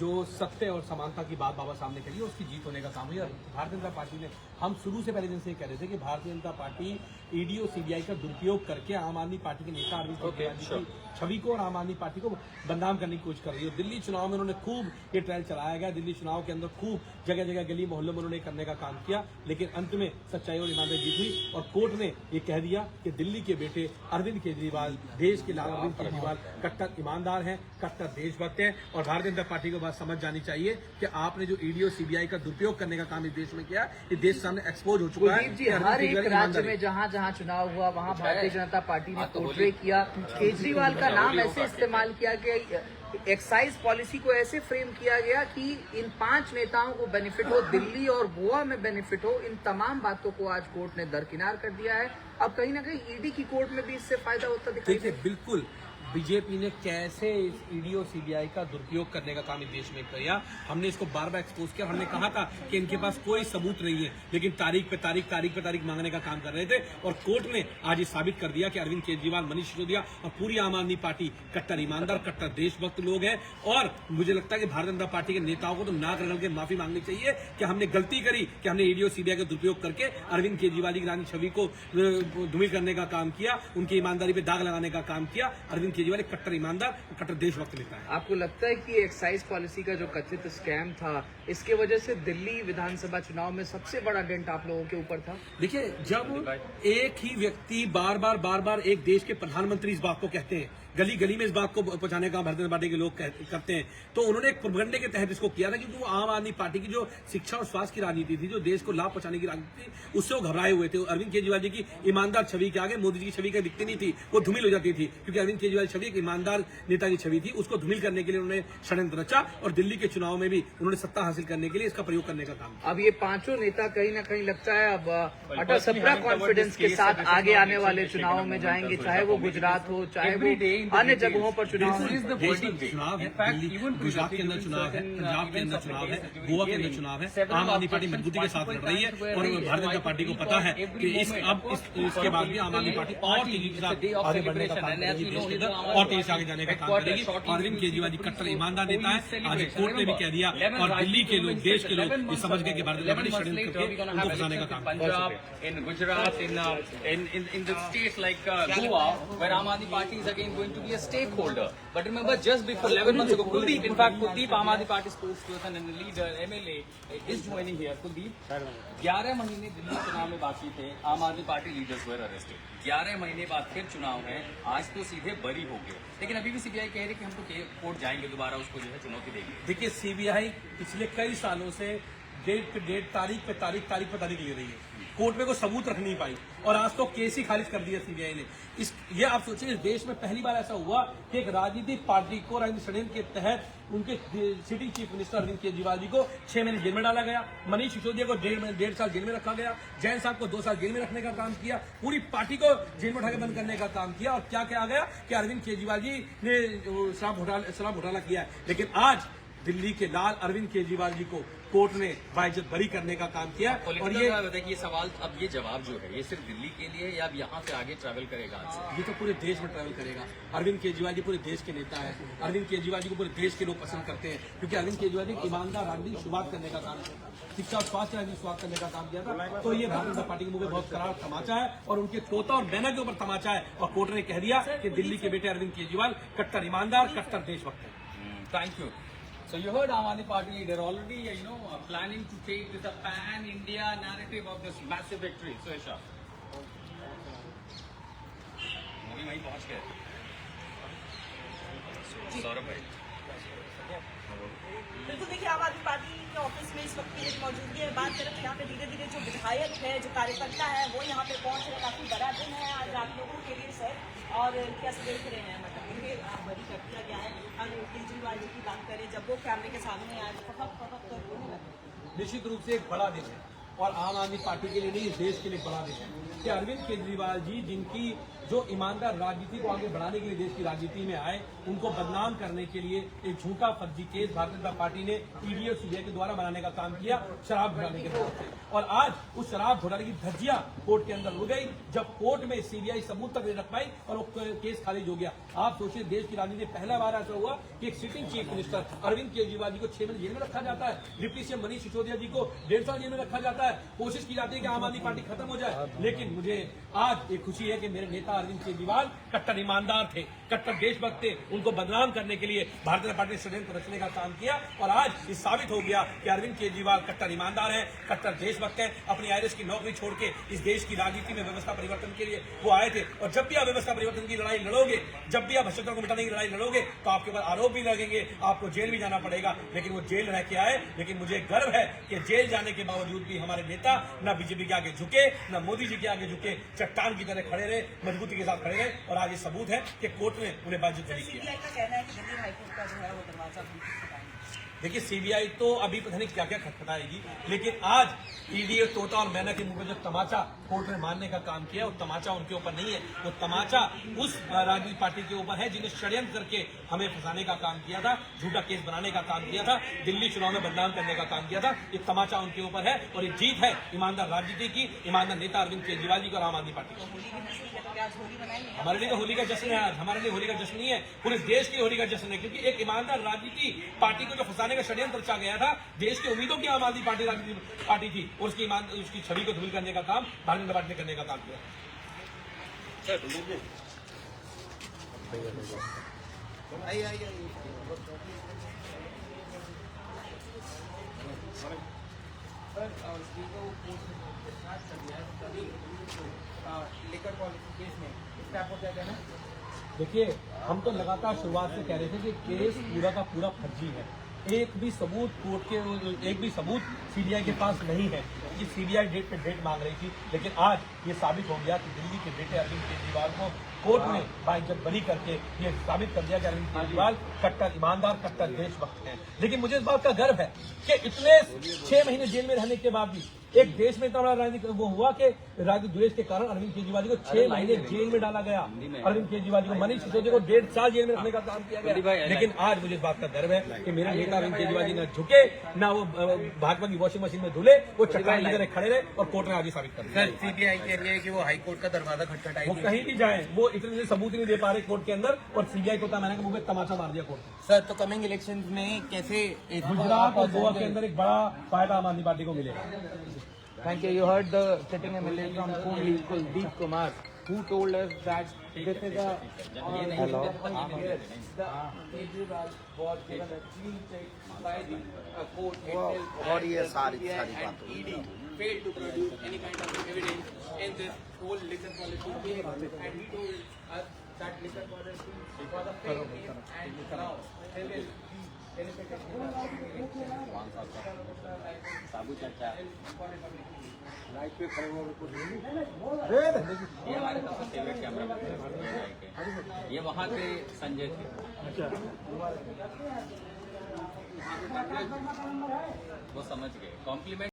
जो सत्य और समानता की बात बाबा सामने करी है उसकी जीत होने का काम हुई। और भारतीय जनता पार्टी ने, हम शुरू से पहले दिन से ये कह रहे थे कि भारतीय जनता पार्टी ईडी और सीबीआई का दुरुपयोग करके आम आदमी पार्टी के नेता अरविंद केजरीवाल की छवि को और आम आदमी पार्टी को बदनाम करने की कोशिश कर रही है। दिल्ली चुनाव में उन्होंने खूब ये ट्रायल चलाया गया, दिल्ली चुनाव के अंदर खूब जगह जगह गली मोहल्लों में उन्होंने करने का काम किया, लेकिन अंत में सच्चाई और ईमानदारी जीत हुई और कोर्ट ने ये कह दिया कि दिल्ली के बेटे अरविंद केजरीवाल, देश के लाल अरविंद केजरीवाल कट्टर ईमानदार हैं, कट्टर देशभक्त हैं। और भारतीय जनता पार्टी को बात समझ जानी चाहिए कि आपने जो ईडी और सीबीआई का दुरुपयोग करने का काम इस देश में किया, ये देश सामने एक्सपोज हो चुका है। जी, हर एक राज्य में जहां जहां चुनाव हुआ वहां भारतीय जनता पार्टी ने पोर्ट्रे किया, केजरीवाल का नाम ऐसे इस्तेमाल किया गया, एक्साइज पॉलिसी को ऐसे फ्रेम किया गया कि इन 5 नेताओं को बेनिफिट हो, दिल्ली और गोवा में बेनिफिट हो। इन तमाम बातों को आज कोर्ट ने दरकिनार कर दिया है। अब कहीं ना कहीं ईडी की कोर्ट में भी इससे फायदा होता दिखाई दे। बिल्कुल बीजेपी ने कैसे इस ईडी और सीबीआई का दुरुपयोग करने का काम इस देश में किया, हमने इसको बार बार एक्सपोज किया। हमने कहा था कि इनके पास कोई सबूत नहीं है, लेकिन तारीख पे तारीख मांगने का काम कर रहे थे और कोर्ट ने आज ये साबित कर दिया कि अरविंद केजरीवाल, मनीष सिसोदिया और पूरी आम आदमी पार्टी कट्टर ईमानदार, कट्टर देशभक्त लोग हैं। और मुझे लगता है कि भारतीय जनता पार्टी के नेताओं को तो नाक रगड़ के माफी मांगनी चाहिए कि हमने गलती करी कि हमने ईडी और सीबीआई का दुरुपयोग करके अरविंद केजरीवाल की रानी छवि को धूमिल करने का काम किया, उनकी ईमानदारी पे दाग लगाने का काम किया। अरविंद केजरीवाल एक कट्टर ईमानदार, कट्टर देशभक्त नेता है। आपको लगता है कि एक्साइज पॉलिसी का जो कथित स्कैम था, इसके वजह से दिल्ली विधानसभा चुनाव में सबसे बड़ा डेंट आप लोगों के ऊपर था? देखिए, जब एक ही व्यक्ति बार बार एक देश के प्रधानमंत्री इस बात को कहते हैं, गली गली में इस बात को पहुंचाने का भारतीय जनता पार्टी के लोग करते हैं, तो उन्होंने एक प्रोपेगेंडे के तहत इसको किया था, क्योंकि वो आम आदमी पार्टी की जो शिक्षा और स्वास्थ्य की राजनीति थी, जो देश को लाभ पहुंचाने की राजनीति थी, उससे वो घबराए हुए थे। अरविंद केजरीवाल जी की ईमानदार छवि के आगे मोदी जी की छवि का दिखती नहीं थी, वो धूमिल हो जाती थी, क्योंकि अरविंद केजरीवाल छवि एक ईमानदार नेता की छवि थी। उसको धूमिल करने के लिए उन्होंने षड्यंत्र रचा और दिल्ली के चुनाव में भी उन्होंने सत्ता हासिल करने के लिए इसका प्रयोग करने का काम किया। अब ये 5 नेता कहीं ना कहीं लगता है अब अटल सप्रा कॉन्फिडेंस के साथ आगे आने वाले चुनाव में जाएंगे, चाहे वो गुजरात हो, चाहे वो अन्य जगहों पर चुनाव है। चुनाव है, गुजरात के अंदर चुनाव है, पंजाब के अंदर चुनाव है, गोवा के अंदर चुनाव है। आम आदमी पार्टी मजबूती के साथ लड़ रही है और भारतीय जनता पार्टी को पता है कि इसके बाद भी आम आदमी पार्टी और तेजी के साथ आगे बढ़ने का काम करेगी, देश के अंदर और तेजी से आगे जाने का काम करेगी। अरविंद केजरीवाल जी कट्टर ईमानदार नेता है, आज कोर्ट ने भी कह दिया और दिल्ली के लोग, देश के लोग ये समझ गए कि भारतीय जनता पार्टी षड्यंत्र करके उनको फंसाने का काम करेगी। In Gujarat, in the states like Goa, where Aam Aadmi Party is again going to be a stakeholder. But remember, just before 11 months ago, Kuldeep, in fact, Kuldeep, Aam Aadmi Party spokesperson and leader, MLA, is joining here. Kuldeep, 11 महीने दिल्ली चुनाव में बाकी थे, आम आदमी party leaders were arrested. 11 महीने बाद फिर चुनाव है, आज तो सीधे बरी हो गए, लेकिन अभी भी सीबीआई कह रही है कि हम तो कोर्ट जाएंगे, दोबारा उसको जो है चुनौती देंगे। देखिए, सीबीआई पिछले कई सालों से डेट पे डेट, तारीख पे तारीख ले रही है, कोर्ट में कोई सबूत रख नहीं पाई और आज तो केस ही खारिज कर दिया सीबीआई ने। ये आप सोचिए, इस देश में पहली बार ऐसा हुआ कि एक राजनीतिक पार्टी को राजनीतिक षड्यंत्र के तहत उनके sitting chief minister Arvind Kejriwal ji को 6 महीने जेल में डाला गया, मनीष सिसोदिया को 1.5 साल जेल में रखा गया, जैन साहब को 2 साल जेल में रखने का काम किया, पूरी पार्टी को जेल में उठा के बंद करने का काम किया। और क्या क्या आ गया कि अरविंद केजरीवाल जी ने शराब घोटाला किया है, लेकिन आज दिल्ली के लाल अरविंद केजरीवाल जी को कोर्ट ने बाइज्जत बरी करने का काम किया। और ये सवाल, अब ये जवाब जो है ये सिर्फ दिल्ली के लिए या अब यहाँ से आगे ट्रैवल करेगा? ये तो पूरे देश में ट्रैवल करेगा। अरविंद केजरीवाल जी पूरे देश के नेता है, अरविंद केजरीवाल जी को पूरे देश के लोग पसंद करते हैं, क्योंकि अरविंद केजरीवाल जी ईमानदार राजनीतिक शुरुआत करने का काम, शिक्षा और स्वास्थ्य राजनीतिक शुरुआत करने का काम किया था। तो ये भारतीय जनता पार्टी के मुंह में बहुत करार तमाचा है और उनके तोता और बहना के ऊपर तमाचा है और कोर्ट ने कह दिया कि दिल्ली के बेटे अरविंद केजरीवाल कट्टर ईमानदार, कट्टर देशभक्त है। Thank you. So you heard Aam Aadmi Party, they're already, planning to take this a pan-India narrative of this massive victory. So Isha, Modi वहीं पहुंच गए। सौरभ भाई, बिल्कुल, देखिए, आम आदमी पार्टी के ऑफिस में इस वक्त की मौजूदगी है। बात करें तो यहाँ पे धीरे धीरे जो विधायक है, जो कार्यकर्ता है, वो यहाँ पे पहुंच रहे। काफी बड़ा दिन है आज आप लोगों के लिए सर, और कैसे देख रहे हैं, मतलब बरी कर दिया गया है। अगर केजरीवाल जी की बात करें, जब वो कैमरे के सामने आज फपक कर रोने लगे, निश्चित रूप से एक बड़ा दिन है और आम आदमी पार्टी के लिए नहीं, इस देश के लिए बड़ा दिन है कि अरविंद केजरीवाल जी, जिनकी जो ईमानदार राजनीति को आगे बढ़ाने के लिए देश की राजनीति में आए, उनको बदनाम करने के लिए एक झूठा फर्जी केस भारतीय जनता पार्टी ने ईडी और सीबीआई के द्वारा बनाने का काम किया, शराब घोटाले के तौर से। और आज उस शराब घोटाले की धज्जियां कोर्ट के अंदर उड़ गई, जब कोर्ट में सीबीआई सबूत तक नहीं रख पाई और वो केस खारिज हो गया। आप सोचिए, देश की राजनीति में पहला बार ऐसा हुआ कि एक sitting chief minister Arvind Kejriwal ji को 6 महीने जेल में रखा जाता है, डिप्टी सीएम मनीष सिसोदिया जी को 1.5 साल जेल में रखा जाता है। कोशिश की जाती है कि आम आदमी पार्टी खत्म हो जाए, लेकिन मुझे आज एक खुशी है कि मेरे नेता अरविंद केजरीवाल कट्टर ईमानदार थे, कट्टर देशभक्त थे। उनको बदनाम करने के लिए भारतीय जनता पार्टी ने षड्यंत्र रचने का काम किया और आज ये साबित हो गया कि अरविंद केजरीवाल कट्टर ईमानदार है, कट्टर देशभक्त है। अपनी आईआरएस की नौकरी छोड़ के इस देश की राजनीति में व्यवस्था परिवर्तन के लिए वो आए थे। और जब भी आप व्यवस्था परिवर्तन की लड़ाई लड़ोगे, जब भी आप भ्रष्टाचार को मिटाने की लड़ाई लड़ोगे, तो आपके ऊपर आरोप भी लगेंगे, आपको जेल भी जाना पड़ेगा। लेकिन वो जेल रह के आए, लेकिन मुझे गर्व है कि जेल जाने के बावजूद भी हमारे नेता न बीजेपी के आगे झुके, न मोदी जी के आगे झुके, चट्टान की तरह खड़े रहे, मजबूती के साथ खड़े रहे। और आज ये सबूत है कि कोर्ट ने उन्हें बातचीत नहीं किया। सीबीआई का कहना है कि दिल्ली हाईकोर्ट का जो है वो दरवाजा भी खटखटाएंगे। देखिए, सीबीआई तो अभी पता नहीं क्या क्या खटखटाएगी, लेकिन आज ईडी और तोता और मैना के मुंह में जो तमाचा कोर्ट ने मारने का काम किया, वो तमाचा उनके ऊपर नहीं है, वो तमाचा उस राजनीतिक पार्टी के ऊपर है जिन्हें षड्यंत्र करके हमें फंसाने का काम किया था, झूठा केस बनाने का काम किया था, दिल्ली चुनाव में बदनाम करने का काम किया था। ये तमाचा उनके ऊपर है और ये जीत है ईमानदार राजनीति की, ईमानदार नेता अरविंद केजरीवाल जी को और आम आदमी पार्टी की। होली की नजदीक है, तो क्या आज होली मनाएंगे? हमारे लिए तो होली का जश्न है, आज हमारे लिए होली का जश्न नहीं है, पूरे देश की होली का जश्न है। क्योंकि एक ईमानदार राजनीति पार्टी को जो फंसाने का षड्यंत्र रचा गया था, देश की उम्मीदों की आम आदमी पार्टी राजनीति पार्टी थी, और उसकी छवि को धूल करने का काम भारतीय जनता पार्टी ने करने का काम किया। लिकर पॉलिसी केस में इसका आपको क्या कहना है? देखिए, हम तो लगातार शुरुआत से कह रहे थे कि केस पूरा का पूरा फर्जी है। एक भी सबूत कोर्ट के, एक भी सबूत सीबीआई के पास नहीं है कि सीबीआई डेट पे डेट मांग रही थी। लेकिन आज ये साबित हो गया कि दिल्ली के बेटे अरविंद केजरीवाल को कोर्ट ने बाइज्जत बरी करके ये साबित कर दिया कि अरविंद केजरीवाल कट्टर ईमानदार, कट्टर देशभक्त हैं। लेकिन मुझे इस बात का गर्व है कि इतने 6 महीने जेल में रहने के बाद भी एक देश में इतना बड़ा राजनीतिक वो हुआ कि राजनीतिक द्वेष के कारण अरविंद केजरीवाल जी को 6 महीने जेल में डाला गया। अरविंद केजरीवाल जी को, मनीष सिसोदिया को 1.5 साल जेल में रखने का काम किया गया। लेकिन आज मुझे इस बात का गर्व है कि मेरे नेता अरविंद केजरीवाल जी न झुके, न वो भाजपा की वॉशिंग मशीन में धुले, वो चट्टान की तरह खड़े रहे और कोर्ट ने आज ही साबित कर दिया। सीबीआई कह रही है कि वो हाईकोर्ट का दरवाजा खटखटाएगी। वो कहीं भी जाए, वो इतने सबूत नहीं दे पा रहे कोर्ट के अंदर, और सीबीआई को मैंने मुंह में तमाचा मार दिया कोर्ट ने। सर, तो कमिंग इलेक्शन में कैसे गुजरात और गोवा के अंदर एक बड़ा फायदा आम आदमी पार्टी को मिलेगा। Thank you. You heard the sitting MLA from Kundli, Kuldeep Kumar, who told us that this is a hello. The Kejriwal was given a clean check by the court itself, और ये सारी and बातों ED failed to produce any kind of evidence in this whole liquor policy case, and he told us that liquor policy was a fake case, and now they will साबू चाचा light पे खड़े हुए ये हमारे सबसे favourite camera ये वहाँ के संजय थे। वो समझ गए कॉम्प्लीमेंट